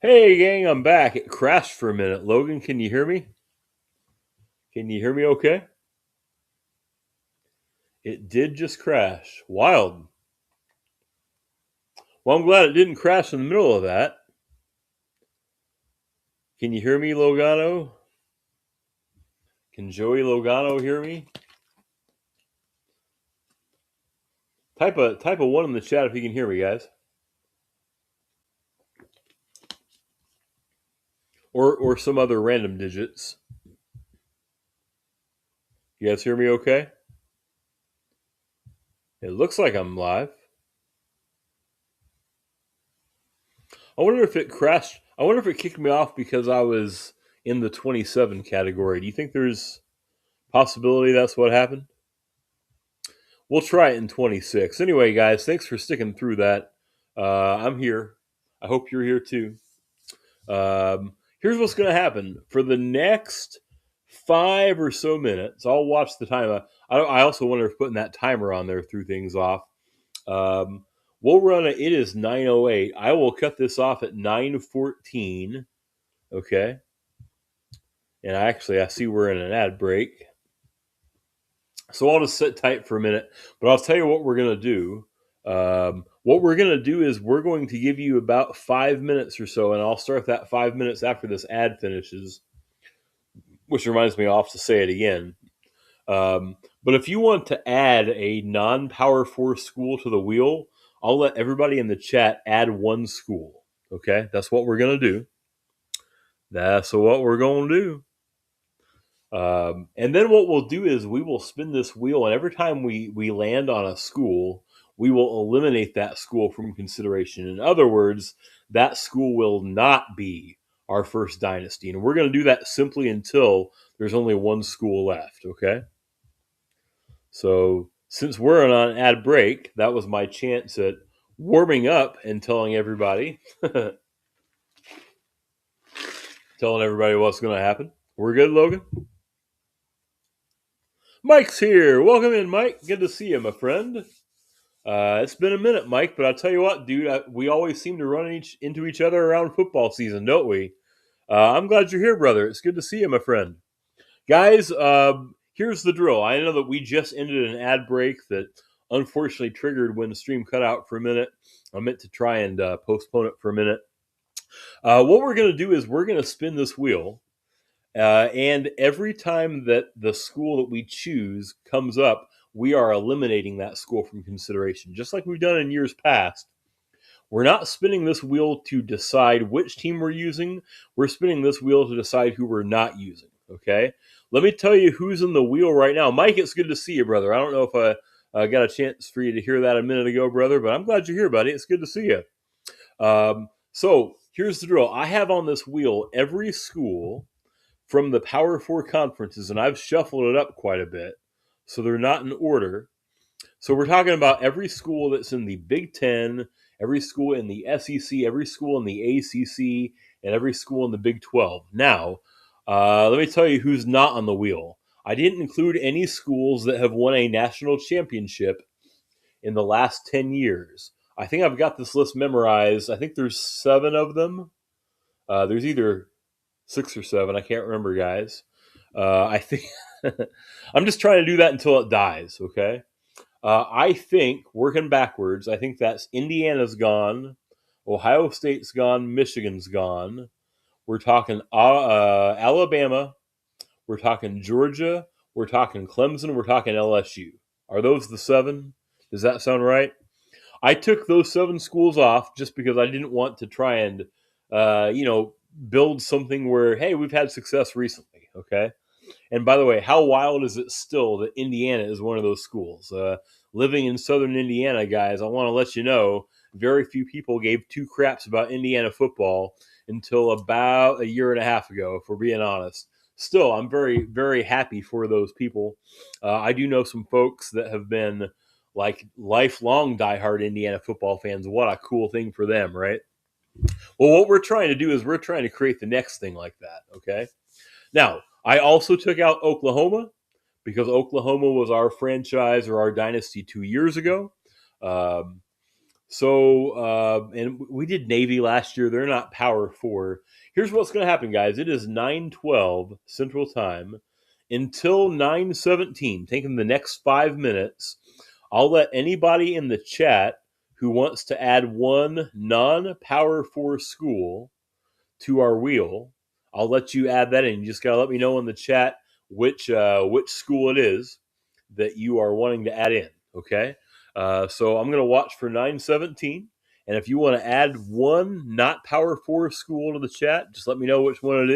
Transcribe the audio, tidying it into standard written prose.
Hey, gang, I'm back. It crashed for a minute. Logan, can you hear me? Can you hear me okay? It did just crash. Wild. Well, I'm glad it didn't crash in the middle of that. Can you hear me, Logano? Can Joey Logano hear me? Type a one in the chat if you can hear me, guys. Or some other random digits. You guys hear me okay? It looks like I'm live. I wonder if it crashed. I wonder if it kicked me off because I was in the 27 category. Do you think there's possibility that's what happened? We'll try it in 26. Anyway, guys, thanks for sticking through that. I'm here. I hope you're here too. Here's what's going to happen for the next 5 or so minutes. I'll watch the time. I also wonder if putting that timer on there threw things off. Um, we'll run it. It is 9:08. I will cut this off at 9:14. Okay. And I see we're in an ad break. So I'll just sit tight for a minute, but I'll tell you what we're going to do. What we're going to do is we're going to give you about 5 minutes or so, and I'll start that 5 minutes after this ad finishes, which reminds me, I'll have to say it again. But if you want to add a non-Power 4 school to the wheel, I'll let everybody in the chat add one school. Okay? That's what we're going to do. That's what we're going to do. And then what we'll do is we will spin this wheel, and every time we land on a school, we will eliminate that school from consideration. In other words, that school will not be our first dynasty. And we're going to do that simply until there's only one school left, okay? So since we're on an ad break, that was my chance at warming up and telling everybody what's going to happen. We're good, Logan? Mike's here. Welcome in, Mike. Good to see you, my friend. It's been a minute, Mike, but I'll tell you what, dude, we always seem to run into each other around football season, don't we? I'm glad you're here, brother. It's good to see you, my friend. Guys, here's the drill. I know that we just ended an ad break that unfortunately triggered when the stream cut out for a minute. I meant to try and postpone it for a minute. What we're going to do is we're going to spin this wheel. And every time that the school that we choose comes up, we are eliminating that school from consideration, just like we've done in years past. We're not spinning this wheel to decide which team we're using. We're spinning this wheel to decide who we're not using. Okay? Let me tell you who's in the wheel right now. Mike, it's good to see you, brother. I don't know if I got a chance for you to hear that a minute ago, brother, but I'm glad you're here, buddy. It's good to see you. So here's the drill. I have on this wheel every school from the Power 4 conferences, and I've shuffled it up quite a bit, so they're not in order. So we're talking about every school that's in the Big Ten, every school in the SEC, every school in the ACC, and every school in the Big 12. Now, let me tell you who's not on the wheel. I didn't include any schools that have won a national championship in the last 10 years. I think I've got this list memorized. I think there's 7 of them. There's either 6 or 7. I can't remember, guys. I think I'm just trying to do that until it dies, okay? I think, working backwards, I think that's Indiana's gone, Ohio State's gone, Michigan's gone. We're talking Alabama. We're talking Georgia. We're talking Clemson. We're talking LSU. Are those the 7? Does that sound right? I took those 7 schools off just because I didn't want to try and, build something where, hey, we've had success recently, okay? And by the way, how wild is it still that Indiana is one of those schools? Living in southern Indiana, guys, I want to let you know very few people gave 2 craps about Indiana football until about a year and a half ago, if we're being honest. Still, I'm very, very happy for those people. I do know some folks that have been like lifelong diehard Indiana football fans. What a cool thing for them, right? Well, what we're trying to do is we're trying to create the next thing like that, okay? Now, I also took out Oklahoma because Oklahoma was our franchise or our dynasty 2 years ago. And we did Navy last year. They're not Power 4. Here's what's going to happen, guys. It is 9:12 Central Time until 9:17. Taking the next 5 minutes, I'll let anybody in the chat who wants to add one non-Power 4 school to our wheel. I'll let you add that in. You just gotta let me know in the chat which school it is that you are wanting to add in. Okay, so I'm gonna watch for 9:17, and if you want to add one not Power 4 school to the chat, just let me know which one it is.